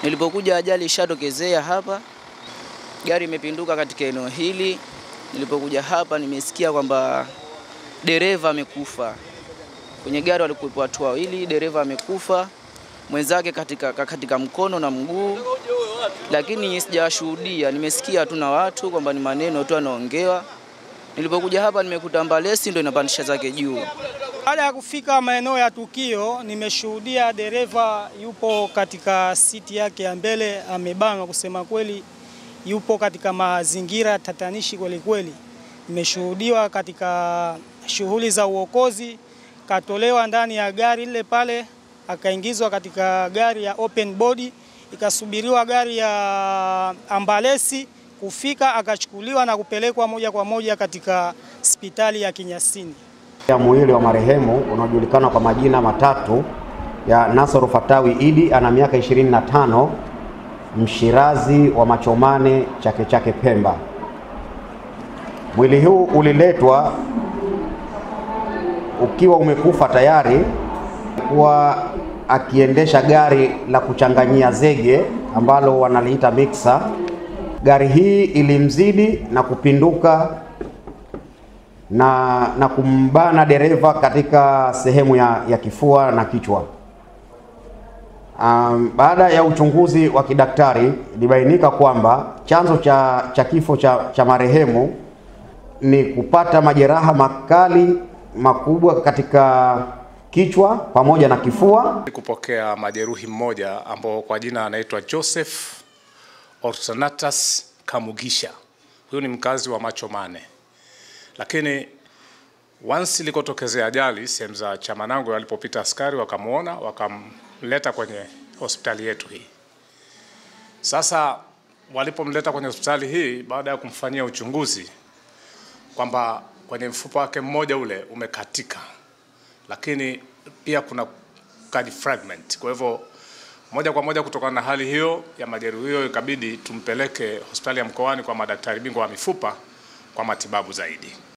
Nilipokuja ajali ishatokezea hapa, gari imepinduka katika eneo hili. Nilipokuja hapa nimesikia kwamba dereva amekufa. Kwenye gari walikuwa watu wawili, dereva amekufa, mwenzake katika mkono na mguu, lakini sijashuhudia. Nimesikia tu na watu kwamba ni maneno tu yanaongewa. Nilipokuja hapa nimekuta ambalesi ndio inapandisha zake juu. Baada ya kufika maeneo ya tukio, nimeshuhudia dereva yupo katika siti yake ya mbele amebanwa, kusema kweli yupo katika mazingira tatanishi kweli kweli. Nimeshuhudiwa katika shughuli za uokozi, katolewa ndani ya gari ile pale, akaingizwa katika gari ya open body, ikasubiriwa gari ya ambalesi kufika, akachukuliwa na kupelekwa moja kwa moja katika hospitali ya Kinyasini. Mwili wa marehemu unaojulikana kwa majina matatu ya Nasoro Fatawi Idi, ana miaka 25, mshirazi wa Machomane, Chake Chake, Pemba. Mwili huu uliletwa ukiwa umekufa tayari, kwa akiendesha gari la kuchanganyia zege ambalo wanaliita mixer. Gari hii ilimzidi na kupinduka na kumbana dereva katika sehemu ya kifua na kichwa. Baada ya uchunguzi wa kidaktari, ilibainika kwamba chanzo cha kifo cha marehemu ni kupata majeraha makali makubwa katika kichwa pamoja na kifua. Kupokea majeruhi mmoja ambao kwa jina anaitwa Joseph Orsonatus Kamugisha. Huyu ni mkazi wa Machomane. Lakini once ilikotokezea ajali, sehemu za Chamanango, walipopita askari wakamuona, wakamleta kwenye hospitali yetu hii. Sasa walipomleta kwenye hospitali hii, baada ya kumfanyia uchunguzi kwamba kwenye mfupa wake mmoja ule umekatika, lakini pia kuna card fragment. Kwa hivyo moja kwa moja kutokana na hali hiyo ya majeruhi hiyo, ikabidi tumpeleke hospitali ya Mkoani kwa madaktari bingwa wa mifupa kwa matibabu zaidi.